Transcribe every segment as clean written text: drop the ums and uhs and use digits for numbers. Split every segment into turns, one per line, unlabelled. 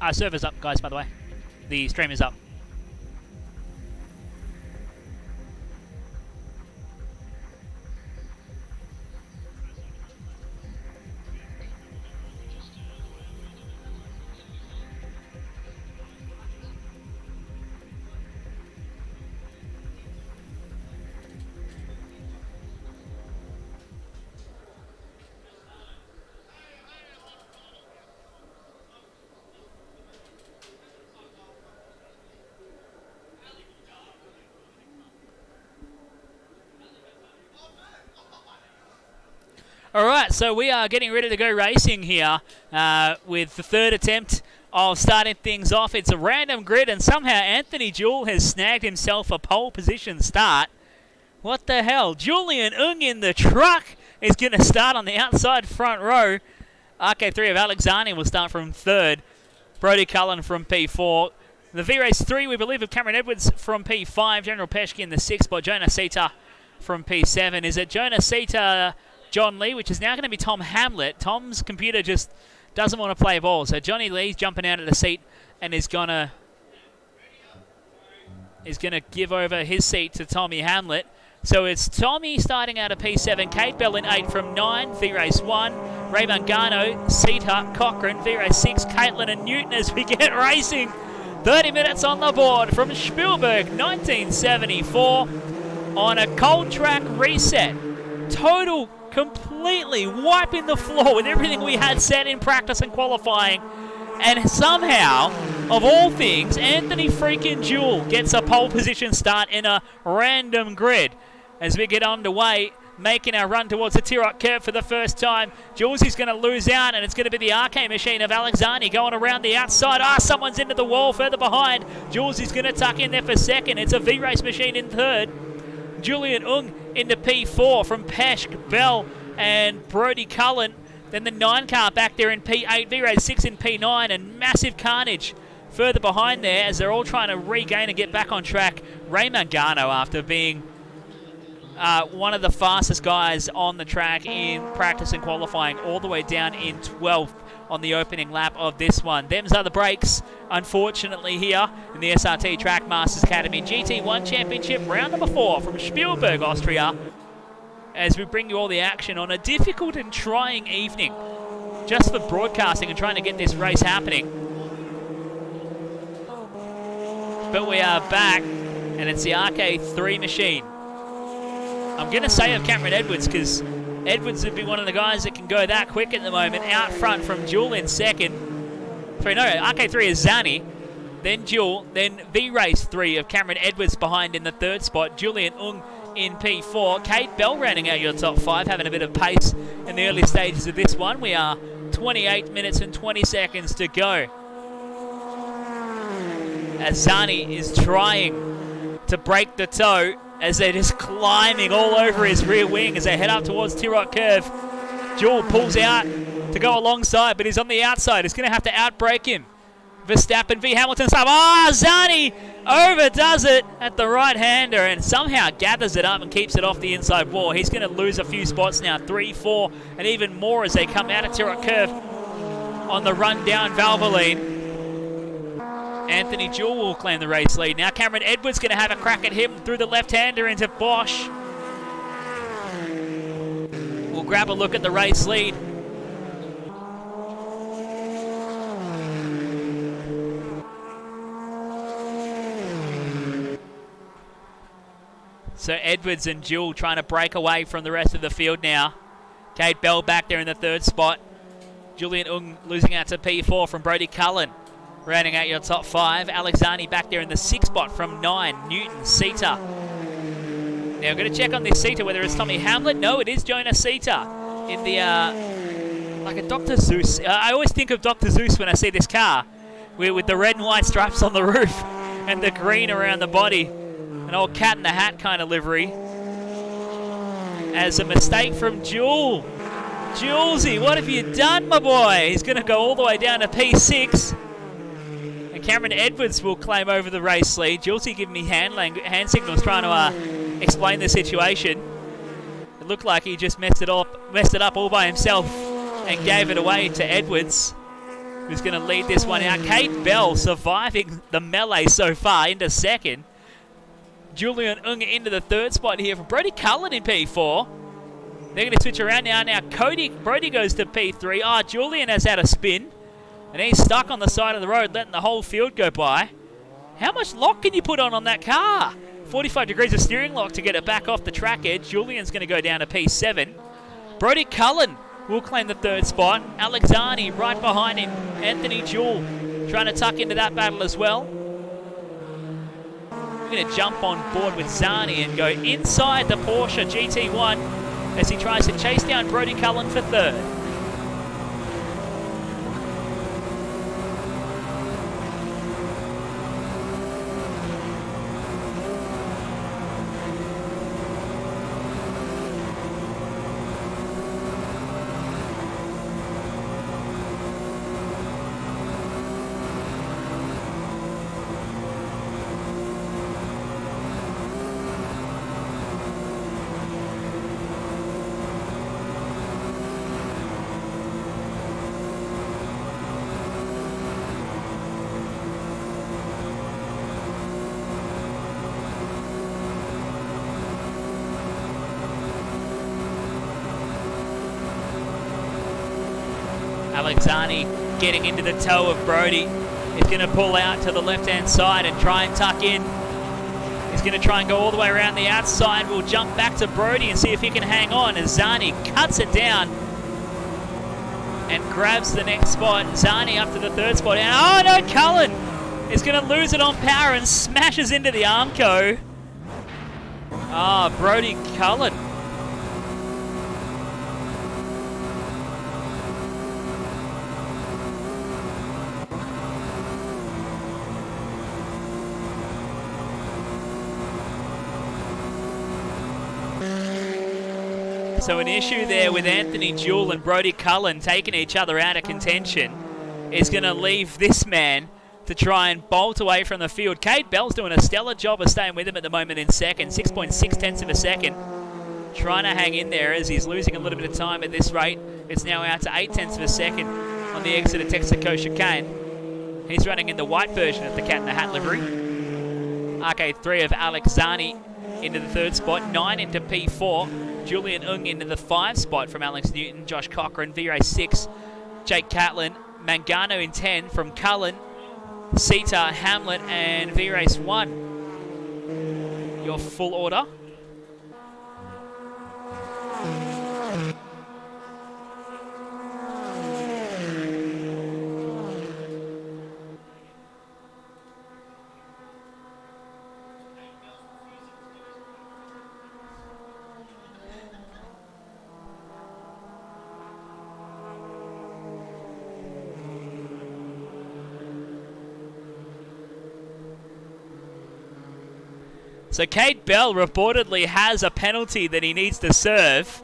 Our server's up, guys, by the way. The stream is up. All right, so we are getting ready to go racing here with the third attempt of starting things off. It's a random grid, and somehow Anthony Jewell has snagged himself a pole position start. What the hell? Julian Ung in the truck is going to start on the outside front row. RK3 of Alexani will start from third. Brody Cullen from P4. The V-Race 3, we believe, of Cameron Edwards from P5. General Peschke in the 6th spot. Jonah Sita from P7. Is it Jonah Sita... John Lee, which is now going to be Tom Hamlet. Tom's computer just doesn't want to play ball. So Johnny Lee's jumping out of the seat and is gonna give over his seat to Tommy Hamlet. So it's Tommy starting out of P7, Kate Bell in 8 from 9, V-Race 1, Ray Mangano, Sita, Cochran, V-Race 6, Caitlin and Newton as we get racing. 30 minutes on the board from Spielberg, 1974 on a cold track reset. Total completely wiping the floor with everything we had set in practice and qualifying. And somehow, of all things, Anthony freaking Jewell gets a pole position start in a random grid. As we get underway, making our run towards the Tirok curve for the first time. Jules is going to lose out, and it's going to be the RK machine of Alexani going around the outside. Someone's into the wall further behind. Jules is going to tuck in there for second. It's a V-Race machine in third. Julian Ung into P4 from Peschke, Bell and Brody Cullen. Then the 9 car back there in P8, V-Race 6 in P9, and massive carnage further behind there as they're all trying to regain and get back on track. Ray Mangano, after being one of the fastest guys on the track in practice and qualifying, all the way down in 12th on the opening lap of this one. Them's are the breaks, unfortunately, here in the SRT Track Masters Academy GT1 Championship, round number 4 from Spielberg, Austria, as we bring you all the action on a difficult and trying evening just for broadcasting and trying to get this race happening. But we are back, and it's the RK3 machine. I'm going to say of Cameron Edwards, because Edwards would be one of the guys that can go that quick at the moment. Out front from Jewell in second. Sorry, no, RK3 is Zani, then Jewell, then V-Race 3 of Cameron Edwards behind in the third spot. Julian Ung in P4. Kate Bell rounding out your top 5, having a bit of pace in the early stages of this one. We are 28 minutes and 20 seconds to go, as Zani is trying to break the toe as they're just climbing all over his rear wing as they head up towards Tirok Curve. Jewell pulls out to go alongside, but he's on the outside. He's going to have to outbrake him. Verstappen v Hamilton stop. Zani overdoes it at the right-hander and somehow gathers it up and keeps it off the inside wall. He's going to lose a few spots now, 3, 4, and even more as they come out of Tirok Curve on the run down Valvoline. Anthony Jewell will claim the race lead. Now Cameron Edwards going to have a crack at him through the left-hander into Bosch. We'll grab a look at the race lead. So Edwards and Jewell trying to break away from the rest of the field now. Kate Bell back there in the third spot. Julian Ung losing out to P4 from Brody Cullen. Rounding out your top 5. Alexani back there in the 6th spot from 9. Newton, Sita. Now I'm going to check on this Sita whether it's Tommy Hamlet. No, it is Jonah Sita in the, like a Dr. Zeus. I always think of Dr. Zeus when I see this car with the red and white stripes on the roof and the green around the body. An old cat in the hat kind of livery. As a mistake from Jewell. Julesy, what have you done, my boy? He's going to go all the way down to P6. Cameron Edwards will claim over the race lead. Julesy giving me hand signals trying to explain the situation. It looked like he just messed it up all by himself and gave it away to Edwards. who's going to lead this one out. Cade Bell surviving the melee so far into second. Julian Ung into the third spot here for Brody Cullen in P4. They're going to switch around now. Now Brody goes to P3. Julian has had a spin. And he's stuck on the side of the road, letting the whole field go by. How much lock can you put on that car? 45 degrees of steering lock to get it back off the track edge. Julian's going to go down to P7. Brody Cullen will claim the third spot. Alexani right behind him. Anthony Jewell trying to tuck into that battle as well. We're going to jump on board with Zani and go inside the Porsche GT1 as he tries to chase down Brody Cullen for third. Alexani getting into the toe of Brody. He's going to pull out to the left-hand side and try and tuck in. He's going to try and go all the way around the outside. We'll jump back to Brody and see if he can hang on as Zani cuts it down and grabs the next spot. Zani up to the third spot. And oh no, Cullen is going to lose it on power and smashes into the Armco. Brody Cullen. So an issue there with Anthony Jewell and Brody Cullen taking each other out of contention is going to leave this man to try and bolt away from the field. Cade Bell's doing a stellar job of staying with him at the moment in second, 6.6 tenths of a second. Trying to hang in there as he's losing a little bit of time at this rate. It's now out to 8 tenths of a second on the exit of Texaco chicane. He's running in the white version of the Cat in the Hat livery. RK3 of Alexani into the third spot, 9 into P4. Julian Ung into the 5 spot from Alex Newton. Josh Cochran, V-Race 6. Jake Catlin. Mangano in 10 from Cullen. Sita, Hamlet, and V-Race 1. Your full order. So Cade Bell reportedly has a penalty that he needs to serve,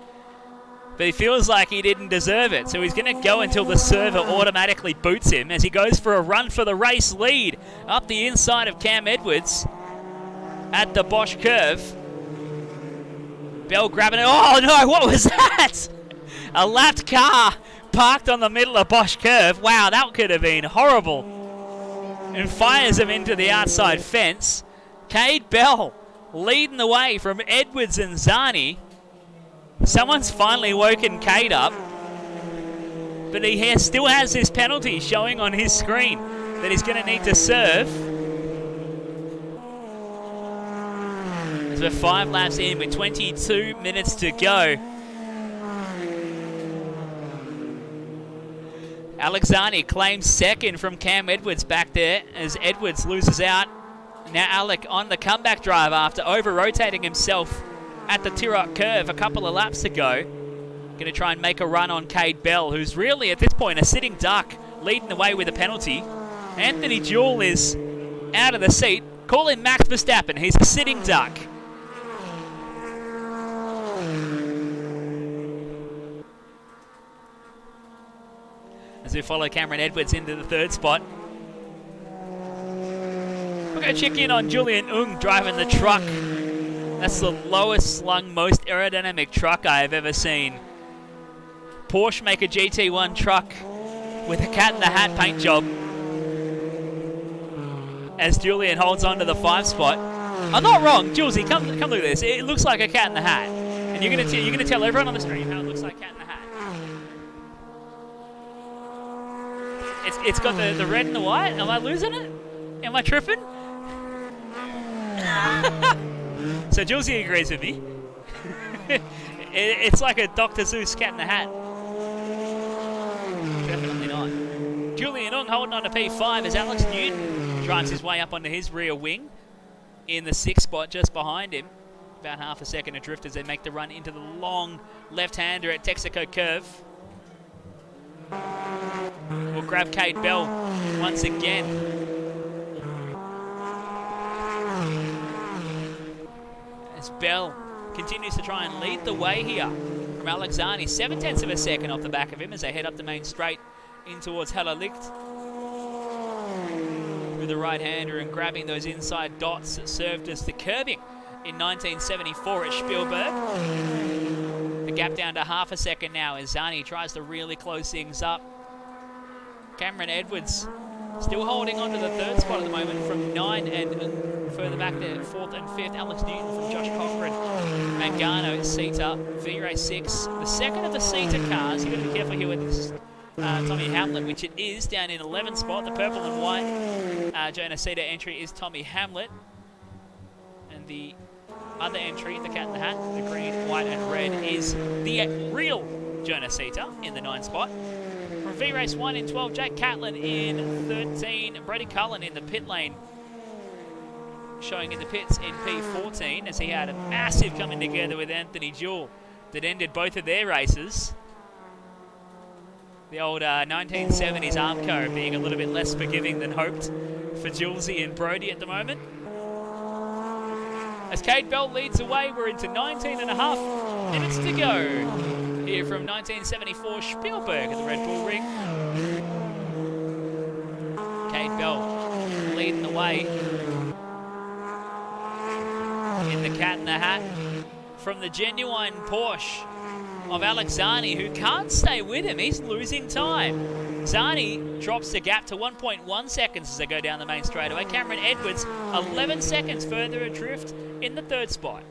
but he feels like he didn't deserve it. So he's going to go until the server automatically boots him as he goes for a run for the race lead up the inside of Cam Edwards at the Bosch curve. Bell grabbing it. Oh no, what was that? A lapped car parked on the middle of Bosch curve. Wow, that could have been horrible. And fires him into the outside fence. Cade Bell leading the way from Edwards and Zani. Someone's finally woken Cade up, but he still has this penalty showing on his screen that he's going to need to serve. As we're 5 laps in with 22 minutes to go. Alexani claims second from Cam Edwards back there as Edwards loses out. Now Alec on the comeback drive after over-rotating himself at the Tirok curve a couple of laps ago. Going to try and make a run on Cade Bell, who's really at this point a sitting duck, leading the way with a penalty. Anthony Jewell is out of the seat. Call him Max Verstappen. He's a sitting duck. As we follow Cameron Edwards into the third spot. We're going to check in on Julian Ung driving the truck. That's the lowest slung, most aerodynamic truck I have ever seen. Porsche make a GT1 truck with a cat in the hat paint job as Julian holds on to the 5 spot. I'm not wrong, Julesy, come look at this. It looks like a cat in the hat. And you're gonna tell everyone on the stream how it looks like a cat in the hat. It's got the red and the white. Am I losing it? Am I tripping? So Julesy agrees with me. It's like a Dr. Seuss cat in the hat. Definitely not. Julian Ung holding on to P5 as Alex Newton drives his way up onto his rear wing in the 6th spot just behind him. About half a second adrift as they make the run into the long left-hander at Texaco Curve. We'll grab Kate Bell once again. As Bell continues to try and lead the way here from Alex Zani. 0.7 of a second off the back of him as they head up the main straight in towards Hellerlicht. With the right-hander and grabbing those inside dots that served as the curbing in 1974 at Spielberg. The gap down to half a second now as Zani tries to really close things up. Cameron Edwards still holding on to the 3rd spot at the moment from 9 and further back to 4th and 5th. Alex Newton from Josh Cochran. Mangano, Sita, V-Race 6. The second of the Sita cars. You've got to be careful here with this Tommy Hamlet, which it is, down in 11th spot. The purple and white Jonah Sita entry is Tommy Hamlet. And the other entry, the cat in the hat, the green, white and red, is the real Jonah Sita in the 9th spot. From V-Race 1 in 12, Jake Catlin in 13, Brady Cullen in the pit lane, showing in the pits in P14 as he had a massive coming together with Anthony Jewell that ended both of their races. The old 1970s Armco being a little bit less forgiving than hoped for Julesy and Brody at the moment. As Kate Bell leads away, we're into 19 and a half minutes to go here from 1974 Spielberg at the Red Bull Ring. Kate Bell leading the way in the cat in the hat from the genuine Porsche of Alex Zani, who can't stay with him. He's losing time. Zani drops the gap to 1.1 seconds as they go down the main straightaway. Cameron Edwards 11 seconds further adrift in the 3rd spot.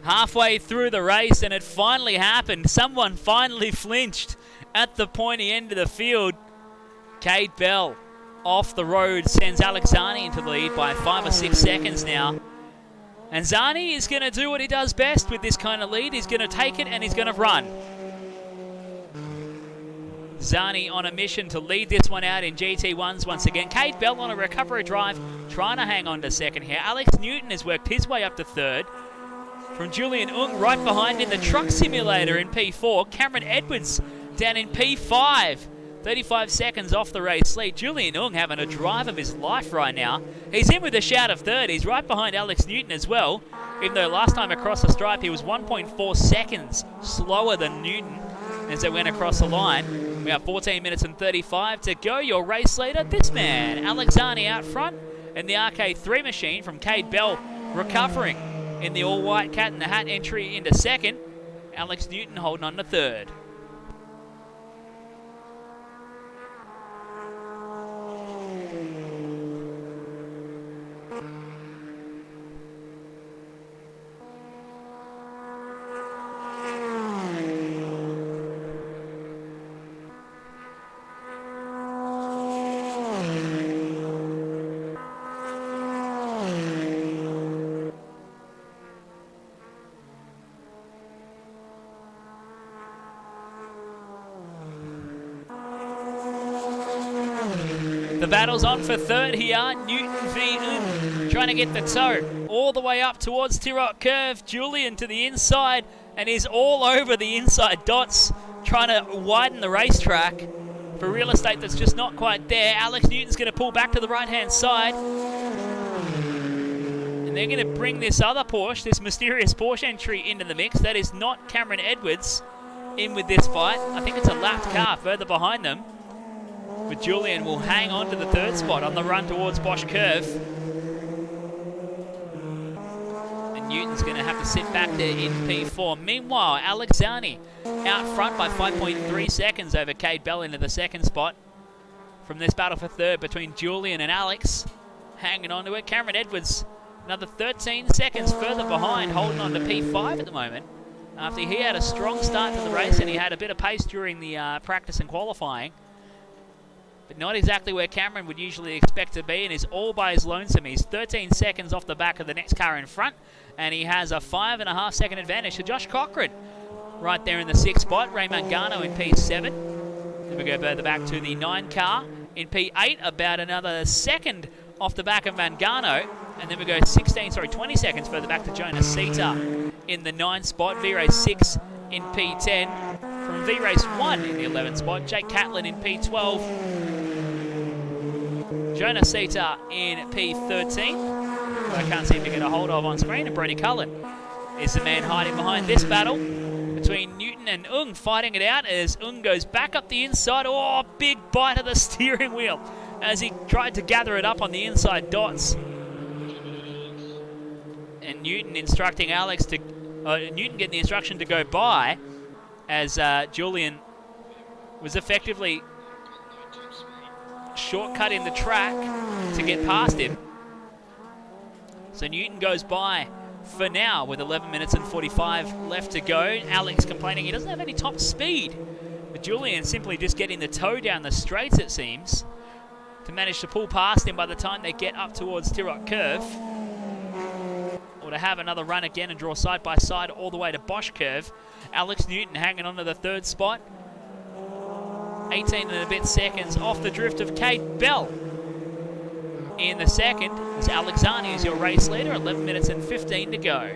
halfway through the race, and it finally happened. Someone finally flinched at the pointy end of the field. Cade Bell off the road sends Alex Zani into the lead by 5 or 6 seconds now. And Zani is going to do what he does best with this kind of lead. He's going to take it and he's going to run. Zani on a mission to lead this one out in GT1s once again. Cade Bell on a recovery drive, trying to hang on to second here. Alex Newton has worked his way up to third. From Julian Ung right behind in the truck simulator in P4. Cameron Edwards down in P5. 35 seconds off the race lead. Julian Ung having a drive of his life right now. He's in with a shout of third. He's right behind Alex Newton as well. Even though last time across the stripe he was 1.4 seconds slower than Newton as they went across the line. We have 14 minutes and 35 to go. Your race leader, this man, Alex Zani out front. And the RK3 machine from Cade Bell recovering in the all-white Cat in the Hat entry into second. Alex Newton holding on to third. The battle's on for third here. Newton v. Ung trying to get the toe all the way up towards Tirot Curve. Julian to the inside and is all over the inside dots, trying to widen the racetrack for real estate that's just not quite there. Alex Newton's going to pull back to the right-hand side. And they're going to bring this other Porsche, this mysterious Porsche entry into the mix. That is not Cameron Edwards in with this fight. I think it's a lapped car further behind them. But Julian will hang on to the third spot on the run towards Bosch Curve. And Newton's going to have to sit back there in P4. Meanwhile, Alex Zani out front by 5.3 seconds over Cade Bell into the second spot. From this battle for third between Julian and Alex, hanging on to it. Cameron Edwards, another 13 seconds further behind, holding on to P5 at the moment. After he had a strong start to the race and he had a bit of pace during the practice and qualifying. But not exactly where Cameron would usually expect to be, and is all by his lonesome. He's 13 seconds off the back of the next car in front, and he has a 5.5 second advantage to Josh Cochran right there in the 6th spot. Ray Mangano in P7. Then we go further back to the 9 car in P8, about another second off the back of Mangano. And then we go 20 seconds further back to Jonas Sita in the 9th spot. V-Race 6 in P10. From V-Race 1 in the 11th spot, Jake Catlin in P12. Jonas Sita in P13, who I can't seem to get a hold of on screen. And Brody Cullen is the man hiding behind this battle between Newton and Ung, fighting it out as Ung goes back up the inside. Oh, big bite of the steering wheel as he tried to gather it up on the inside dots. And Newton instructing Alex to... Newton getting the instruction to go by as Julian was effectively shortcut in the track to get past him. So Newton goes by for now with 11 minutes and 45 left to go. Alex complaining he doesn't have any top speed. But Julian simply just getting the toe down the straights, it seems, to manage to pull past him by the time they get up towards Tirot Curve. Or to have another run again and draw side by side all the way to Bosch Curve. Alex Newton hanging on to the third spot. 18 and a bit seconds off the drift of Cade Bell. In the second is Alex Zani as your race leader. 11 minutes and 15 to go.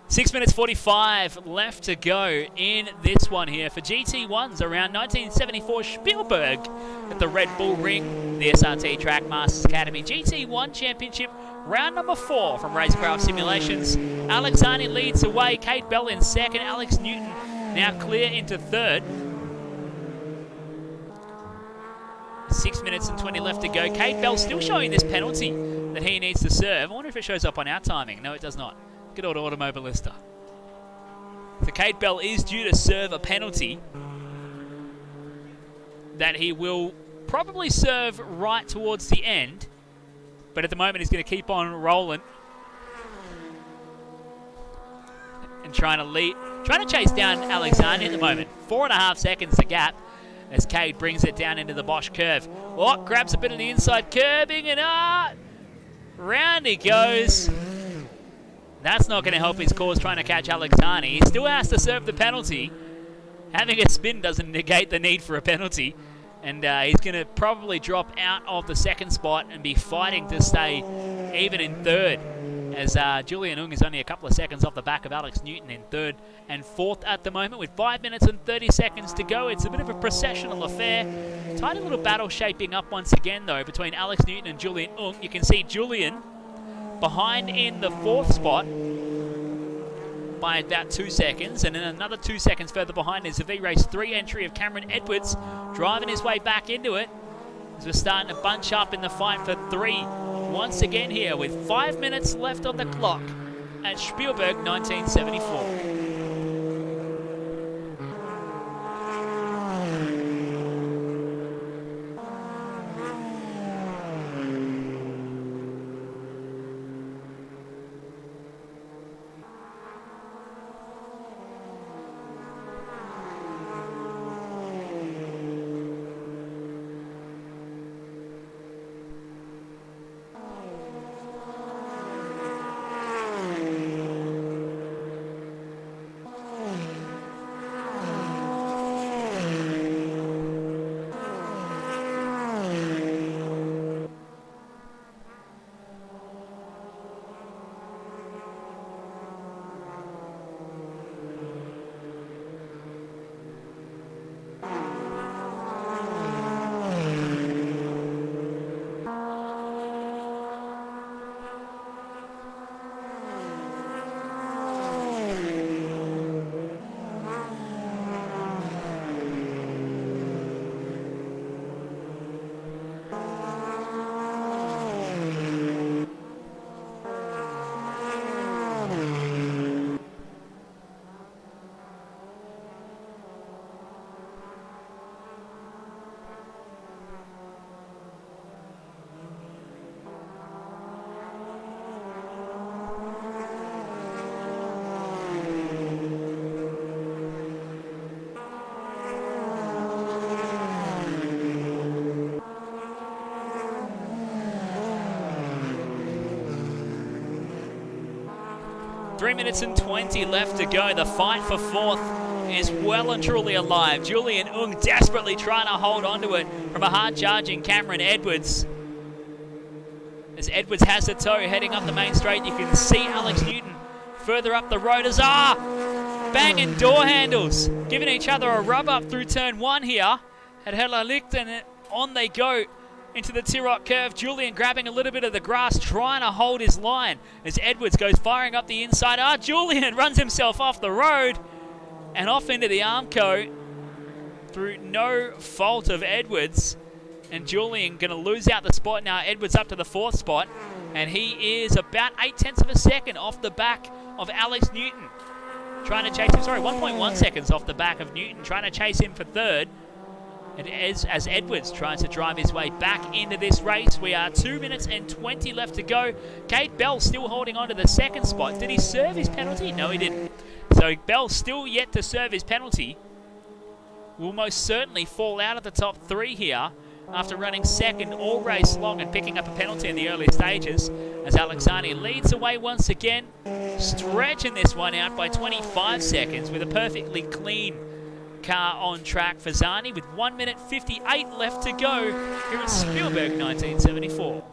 6 minutes 45 left to go in this one here for GT1s around 1974 Spielberg at the Red Bull Ring, the SRT Track Masters Academy GT1 Championship, round number 4 from RaceKraft Simulations. Alex Arney leads the way, Kate Bell in second, Alex Newton now clear into third. 6 minutes and 20 left to go. Kate Bell still showing this penalty that he needs to serve. I wonder if it shows up on our timing. No, it does not. Good old Automobilista. So Kate Bell is due to serve a penalty that he will probably serve right towards the end, but at the moment he's going to keep on rolling and trying to chase down Alexander at the moment. 4.5 seconds the gap as Cade brings it down into the Bosch curve. Oh, grabs a bit of the inside curbing and round he goes. That's not going to help his cause trying to catch Alex Arney. He still has to serve the penalty. Having a spin doesn't negate the need for a penalty. And he's going to probably drop out of the second spot and be fighting to stay even in third, as Julian Ung is only a couple of seconds off the back of Alex Newton in third and fourth at the moment with 5 minutes and 30 seconds to go. It's a bit of a processional affair. Tidy little battle shaping up once again, though, between Alex Newton and Julian Ung. You can see Julian behind in the fourth spot by about 2 seconds, and then another 2 seconds further behind is the V-Race 3 entry of Cameron Edwards, driving his way back into it as we're starting to bunch up in the fight for 3 once again here with 5 minutes left on the clock at Spielberg 1974. 3 minutes and 20 left to go. The fight for fourth is well and truly alive. Julian Ung desperately trying to hold onto it from a hard-charging Cameron Edwards. As Edwards has the tow heading up the main straight, you can see Alex Newton further up the road as banging door handles, giving each other a rub up through turn 1 here at Hella Licht, and on they go into the Tirot curve. Julian grabbing a little bit of the grass, trying to hold his line as Edwards goes firing up the inside. Julian runs himself off the road and off into the Armco through no fault of Edwards. And Julian going to lose out the spot now. Edwards up to the fourth spot, and he is about 0.8 of a second off the back of Alex Newton. Trying to chase him, 1.1 seconds off the back of Newton, trying to chase him for third. And as Edwards tries to drive his way back into this race, we are 2 minutes and 20 left to go. Kate Bell still holding on to the second spot. Did he serve his penalty? No, he didn't. So Bell still yet to serve his penalty. Will most certainly fall out of the top 3 here after running second all race long and picking up a penalty in the early stages, as Alexani leads away once again, stretching this one out by 25 seconds with a perfectly clean car on track for Zani with 1 minute 58 left to go here at Spielberg 1974.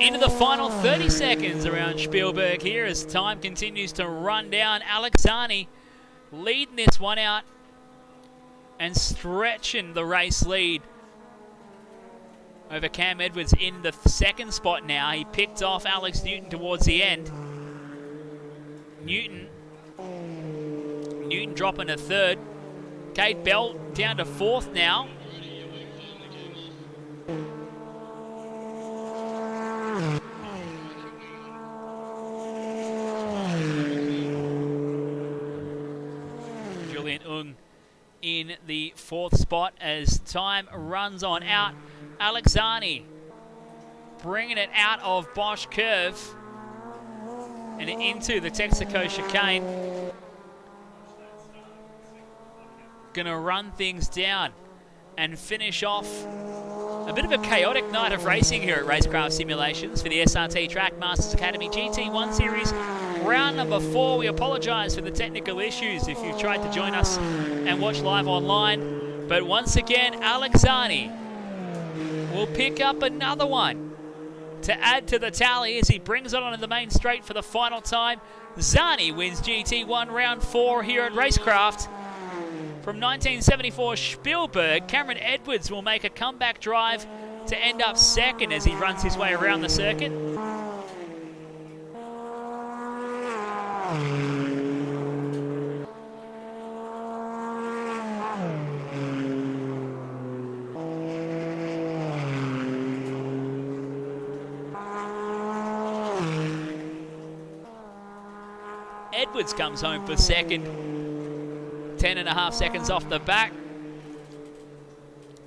Into the final 30 seconds around Spielberg here as time continues to run down. Alexani leading this one out and stretching the race lead over Cam Edwards in the second spot now. He picked off Alex Newton towards the end. Newton dropping to third. Kate Bell down to fourth now. Julian Ung in the fourth spot as time runs on out. Alexani bringing it out of Bosch Curve and into the Texaco chicane. Gonna run things down and finish off a bit of a chaotic night of racing here at RaceKraft Simulations for the SRT Trackmasters Academy GT1 Series. Round number 4, we apologise for the technical issues if you've tried to join us and watch live online. But once again, Alexani will pick up another one to add to the tally as he brings it on in the main straight for the final time. Zani wins GT1 Round 4 here at RaceKraft. From 1974 Spielberg, Cameron Edwards will make a comeback drive to end up second as he runs his way around the circuit. Edwards comes home for second. 10.5 seconds off the back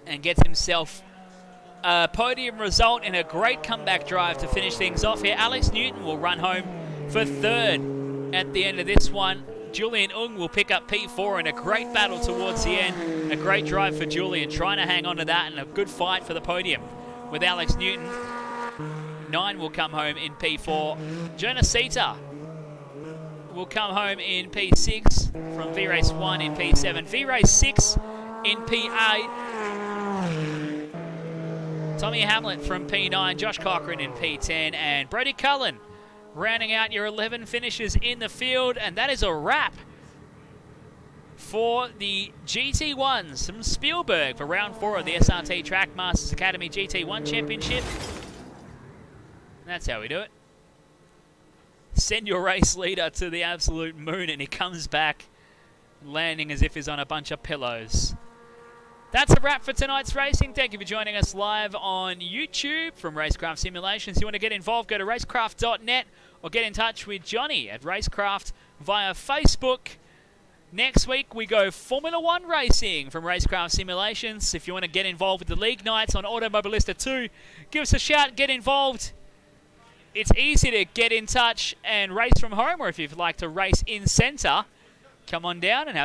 and gets himself a podium result in a great comeback drive to finish things off here. Alex Newton will run home for third at the end of this one. Julian Ung will pick up P4 in a great battle towards the end. A great drive for Julian, trying to hang on to that, and a good fight for the podium with Alex Newton. 9 will come home in P4. Jonas Sita will come home in P6 from V-Race 1 in P7. V-Race 6 in P8. Tommy Hamlet from P9. Josh Cochran in P10. And Brody Cullen rounding out your 11 finishes in the field. And that is a wrap for the GT1s from Spielberg for round 4 of the SRT Trackmasters Academy GT1 Championship. And that's how we do it. Send your race leader to the absolute moon, and he comes back landing as if he's on a bunch of pillows. That's a wrap for tonight's racing. Thank you for joining us live on YouTube from RaceKraft Simulations. If you want to get involved, go to racecraft.net or get in touch with Johnny at RaceKraft via Facebook. Next week, we go Formula 1 racing from RaceKraft Simulations. If you want to get involved with the league nights on Automobilista 2, give us a shout, get involved. It's easy to get in touch and race from home, or if you'd like to race in centre, come on down and have